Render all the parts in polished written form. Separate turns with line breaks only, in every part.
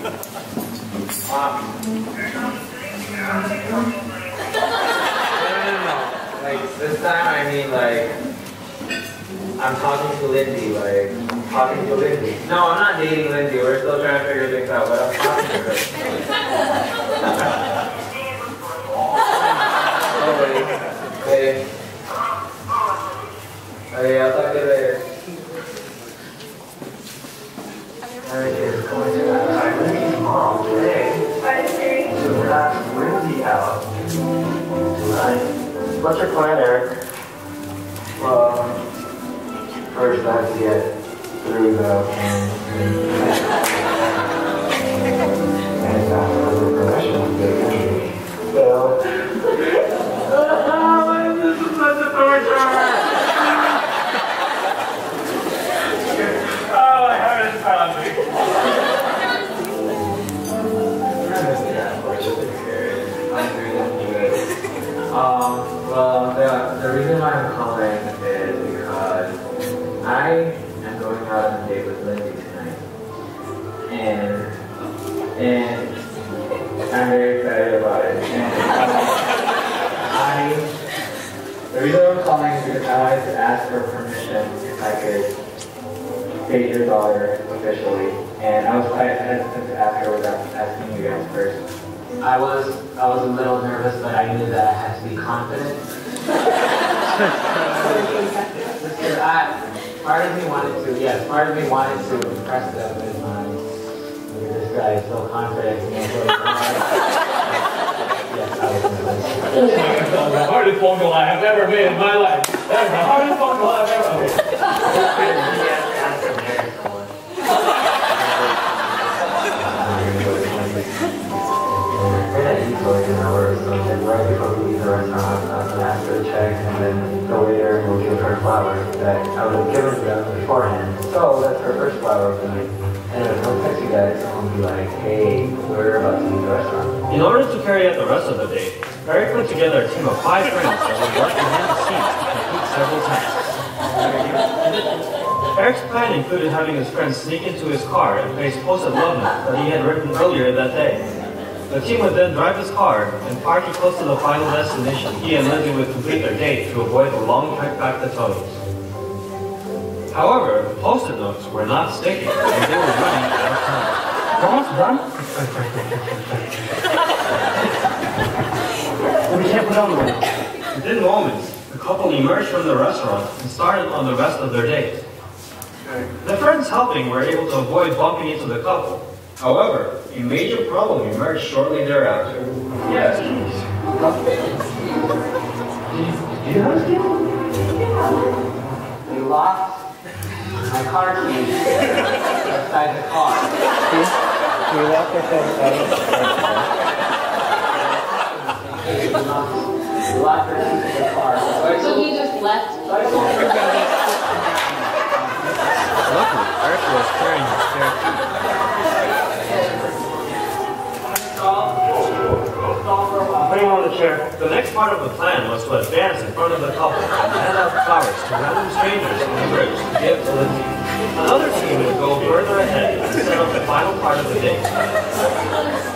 No. Like, this time I mean, like, I'm talking to Lindsey, like, talking to Lindsey. No, I'm not dating Lindsey. We're still trying to figure things out, but I'm talking to her. Oh, wait. Okay. Okay, I'll talk to you later. Erick is going to ask Lindsey's mom today to ask Lindsey out tonight. What's your plan, Erick? Well, first I have to get through the and ask for permission to get Lindsey. So, this is such a torture! Oh, my heart is pounding. Well, the reason why I'm calling is because I am going out on a date with Lindsey tonight, and I'm very excited about it. And the reason I'm calling is because I wanted to ask for permission if I could date your daughter officially, and I was quite hesitant to ask her without asking you guys first. I was a little nervous, but I knew that I had to be confident. Part of me wanted to impress them with this guy is so confident. Yes, I was nervous. That was the hardest phone call I have ever made in my life. That was the hardest phone call I've ever made. Right before we leave the restaurant, I was going to ask her to check, and then the waiter will give her flowers that I would have given to them beforehand. So that's her first flower of the night. And if I'll text you guys, I'll be like, hey, we're about to leave the restaurant.
In order to carry out the rest of the date, Erick put together a team of 5 friends that would work behind the scenes to complete several tasks. Erick's plan included having his friends sneak into his car and place posted love notes that he had written earlier that day. The team would then drive his car and park it close to the final destination. He and Lindsey would complete their date to avoid the long trek back to Toto's. However, the post-it notes were not sticky and they were running out of time.
Almost done? We can't put on the window.
Within moments, the couple emerged from the restaurant and started on the rest of their date. The friends helping were able to avoid bumping into the couple. However, a major problem emerged shortly thereafter.
Yes. Do you understand? We lost my car keys outside the car. We lost our phone outside the car. We lost our keys in the car.
So he just left?
Luckily, Erick was carrying his spare key.
Putting him on the chair.
The next part of the plan was to advance in front of the couple and hand out flowers to random strangers on the bridge to give to Lindsey. Another team would go further ahead and set up the final part of the day.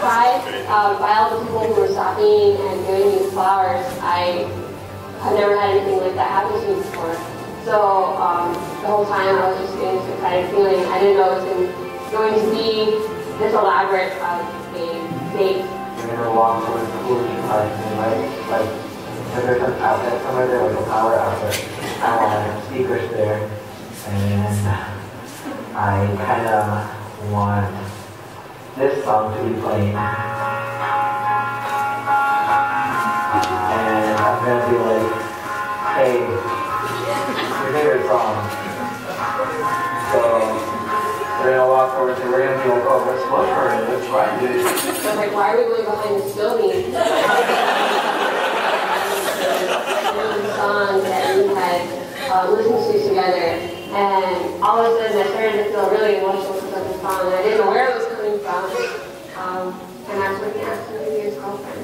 By all the people who were stopping and giving me flowers, I have never had anything like that happen to me before. So the whole time I was just getting this excited feeling. I didn't know it was going to be this elaborate of a date.
We're gonna walk towards the food and like if there's an outlet somewhere there, like a power outlet. I want speakers there, and I kind of want this song to be playing, and I'm gonna be like, hey, your favorite song. So we're gonna walk over to, we're gonna be like, oh, let's look for it, let's find it.
I was like, why are we going behind this building? Songs that we had listened to together, and all of a sudden I started to feel really emotional because of the song, and I didn't know where it was coming from, and that's when he asked me to be his girlfriend.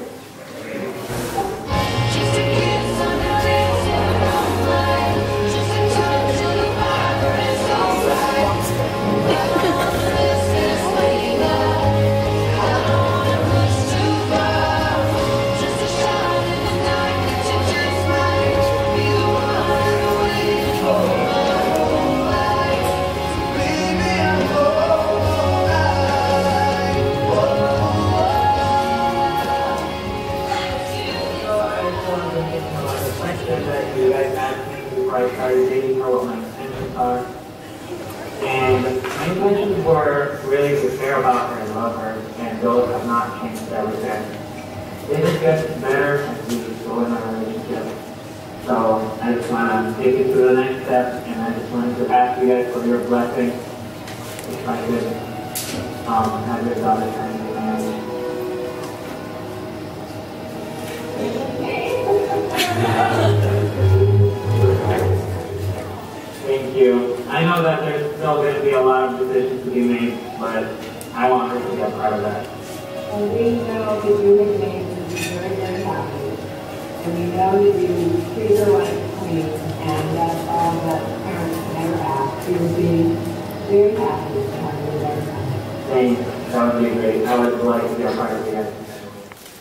been getting a lot of questions that you guys asked me before I started dating her what my intentions are. And my intentions were really to care about her and love her, and those have not changed ever since. It just gets better as we go in our relationship. So I just want to take it to the next step, and I just wanted to ask you guys for your blessing if I could have your daughter turn into family. Thank you. I know that there's still going to be a lot of decisions to be made, but I want her to be a part of that.
And we know that you have made her be very, very happy. And we know that you treat her like a queen, and that's all that parents can ever ask. She will be very happy to have you very happy.
Thanks. That would be great. I would like to be a part of it again.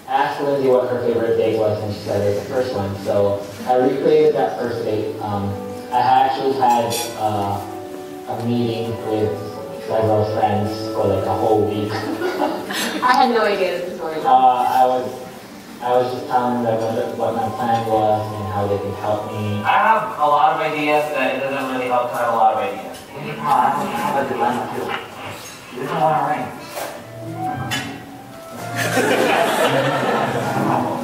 I asked Lindsey what her favorite date was, and she said it was the first one. So I recreated that first date. I actually had a meeting with several friends for like a whole week.
I had no idea this was going on.
I was just telling them what my plan was and how they could help me.
I have a lot of ideas, but it doesn't really help to have a lot of ideas.
I have a dilemma too. She doesn't want to ring.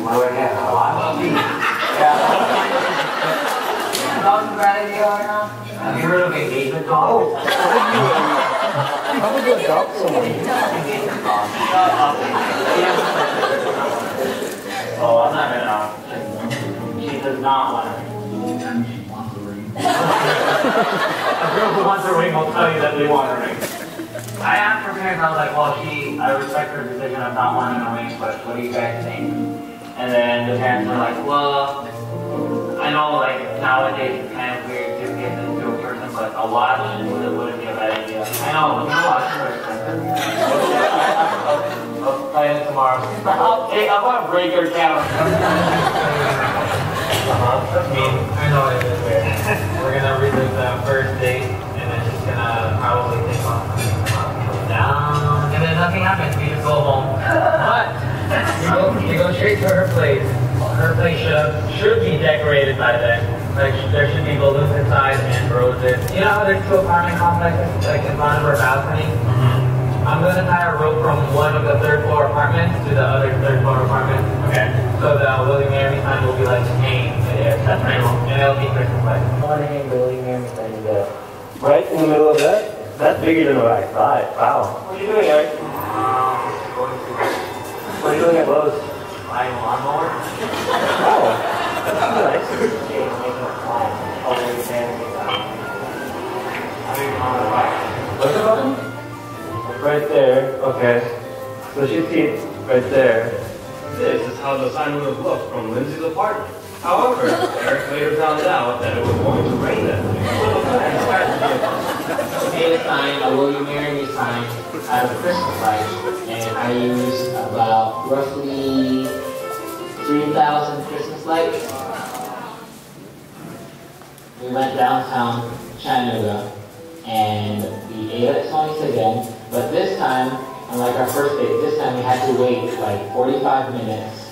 What do I get? A lot?
Yeah. Dog's a bad idea right now.
Have you heard of engagement calls?
How would you adopt someone?
Engagement calls.
Oh, I'm not gonna.
She does not want to ring. She wants a ring. A girl who wants a ring will tell you that they want a ring. I asked her parents, I was like, well, I respect her decision of not wanting a ring, but what do you guys think? And then the parents were like, well, I know like nowadays it's kind of weird to get into a person, but a watch wouldn't be a bad idea. I know, a watch is expensive.
I'll play it tomorrow. I'm gonna break your camera.
That's mean. I know it is weird. We're gonna relive that first date, and then she's gonna probably take off down, and then nothing happens. We just go home. But you go straight to her place. Her place should be decorated by then. Like there should be balloons inside and roses. You know how there's two apartment complexes like in front of her balcony? I'm gonna tie a rope from one of the third floor apartments to the other third floor apartment. Okay. So the Willie Mary sign will be like hanging there. That's nice. And it'll be Christmas lights. I want to hang the Willie Mary sign there.
Right in the middle of that? That's bigger than what I thought. Wow.
What are you doing, Eric?
What are you doing at Lowe's?
Buying a lawnmower?
Wow. That's nice. What's the button? Right there. Okay. So she sees right there. This is how the sign would have looked from Lindsay's apartment. However, Eric later found out that it was going to rain that day.
I made a sign, a will you marry me sign, out of Christmas lights, and I used about roughly 3,000 Christmas lights. We went downtown Chattanooga, and we ate at Tony's again, but this time, unlike our first date, this time we had to wait like 45 minutes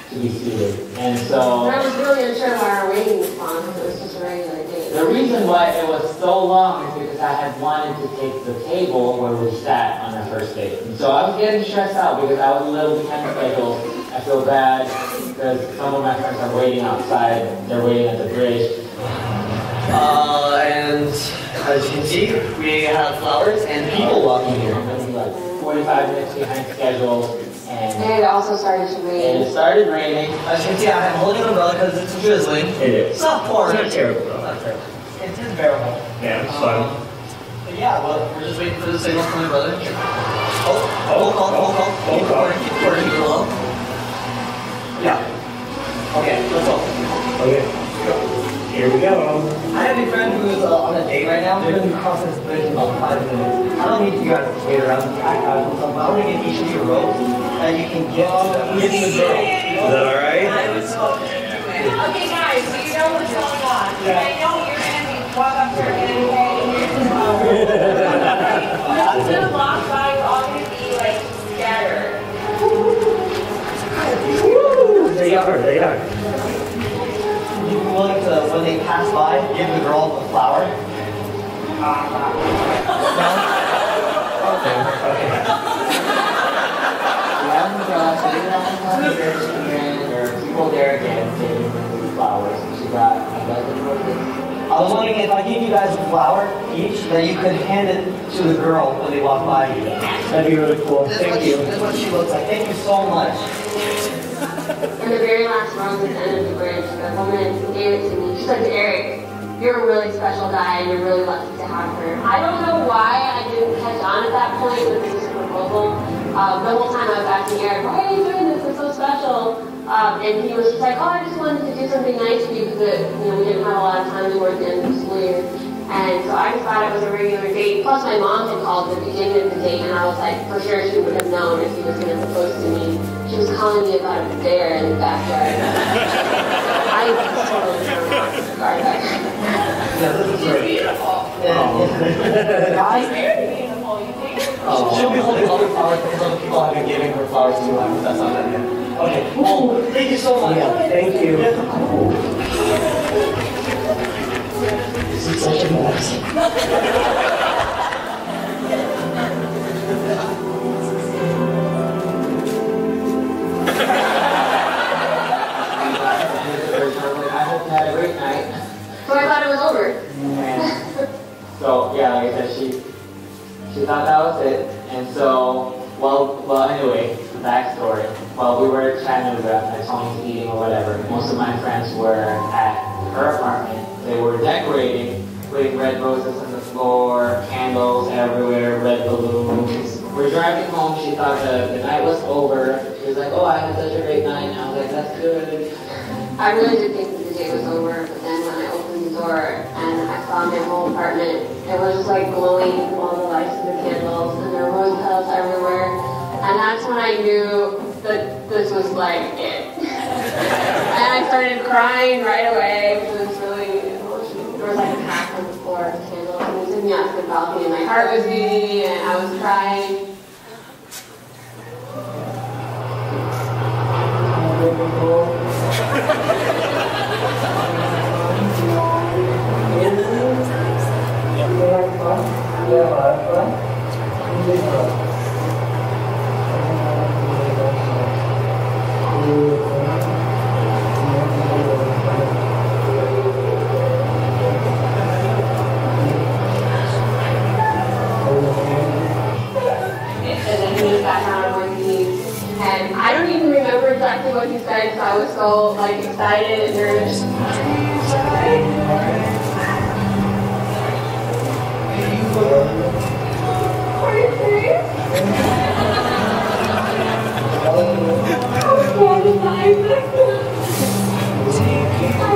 to be seated. And so
I was really unsure why our waiting was long, because it was just a regular date.
the reason why it was so long is because I had wanted to take the table where we sat on our first date. And so I was getting stressed out because I was a little behind schedule. I feel bad because some of my friends are waiting outside. They're waiting at the bridge.
And as you can see, we have flowers and people walking here.
I'm going to be like 45 minutes behind schedule.
And it also started to
And
rain.
it started raining.
As you can see, I'm holding an umbrella because it's drizzling.
It is.
It's not pouring.
It's not terrible though.
Not terrible. It is bearable.
Yeah, it's fun.
But yeah, well, we're just waiting for the signal from my brother. Roll call. Keep recording, below. Yeah. Okay, let's go.
Okay. Here we go.
I have a friend who is on a date right now. We're going to cross this bridge in about 5 minutes. I don't need you guys to wait around and act casual stuff, but I want to give each of you a rope and you can get to the girl.
Is that alright?
Okay, guys, so you know what's going on. I know you're going to be walk up here and you're going to walk by, we're all going to be like scattered.
Say are. Would you be willing to, when they pass by, give the girl a flower? No? Okay.
There are people there again giving her flowers. She got a dozen roses.
I was wondering if I give you guys a flower each, then you could hand it to the girl when they walk by you. That'd be really cool. Thank you. That's what she looks like. Thank you so much.
In the very last rose at the end of the bridge, the woman gave it to me. She said to Eric, "You're a really special guy and you're really lucky to have her." I don't know why I didn't catch on at that point with this proposal. The whole time I was asking Eric, "Why are you doing this? It's so special." And he was just like, "Oh, I just wanted to do something nice for you because we didn't have a lot of time towards the end of the school year." And so I just thought it was a regular date. Plus my mom had called at the beginning of the date and I was like, for sure she would have known if he was going to propose to me. She was calling me about a bear in the backyard. I was totally disregard that.
She'll be holding other flowers because other people have been giving her flowers to her. That's not that yet. Okay. Oh, thank you so much. Yeah, thank you. This is such a mess.
I hope you had a great night.
So I thought it was over.
And so, yeah, like I said, she thought that was it. And so, well, anyway, the backstory. While we were at Chattanooga at Tony's eating or whatever, most of my friends were at her apartment. They were decorating, putting red roses on the floor, candles everywhere, red balloons. We're driving home, she thought the night was over. She was like, "Oh, I had such a great night." And I was like, "That's good."
I really did think that the day was over, but then when I opened the door and I saw my whole apartment, it was just like glowing from all the lights and the candles, and there were rose petals everywhere. And that's when I knew that this was like it. And I started crying right away, which was really emotional. There was like a pack on the floor of candles, and they took me out to the balcony, and my heart was beating, and I was crying. And I don't even remember exactly what he said because I was so like excited and nervous. Are you serious? I can't deny this. I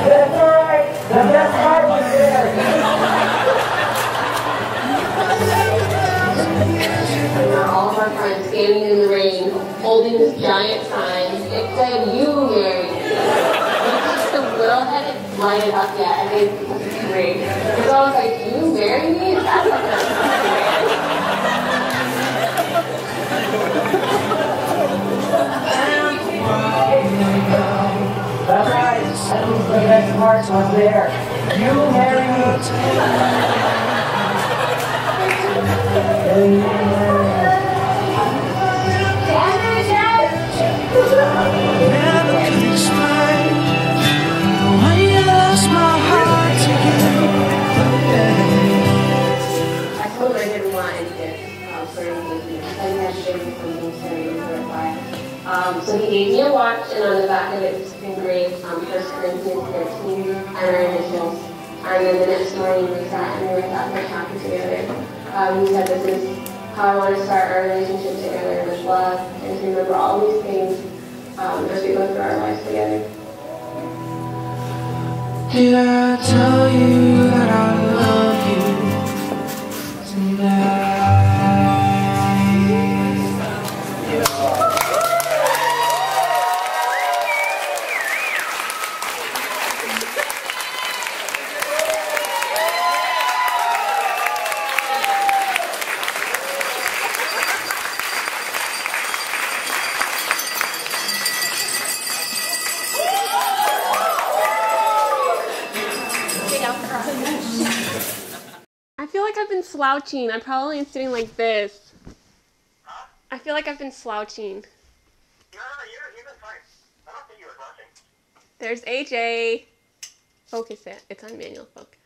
That's alright. The best part was there.
All of our friends standing in the rain, holding this giant sign. It said, "You marry me." Just the will hadn't lighted up yet. I think this is great. So I was like, "You marry me?" That's like
That's right. That was the best part was there. You marry me.
Never could explain the way you lost my heart to
I told her I didn't want any gifts for engagement. I had to give me something serious to reply. So he gave me a watch, and on the back of it was engraved 1 Corinthians 13 and our initials. And then the next morning we sat and we were talking together. He said, "This is how I want to start our relationship together with love and to remember all these things as we go through our lives together."
Did I tell you that I love you tonight?
I feel like I've been slouching. I probably am sitting like this. I feel like I've been slouching.
No, you've been fine. I don't think you were slouching.
There's AJ. Focus it. It's on manual focus.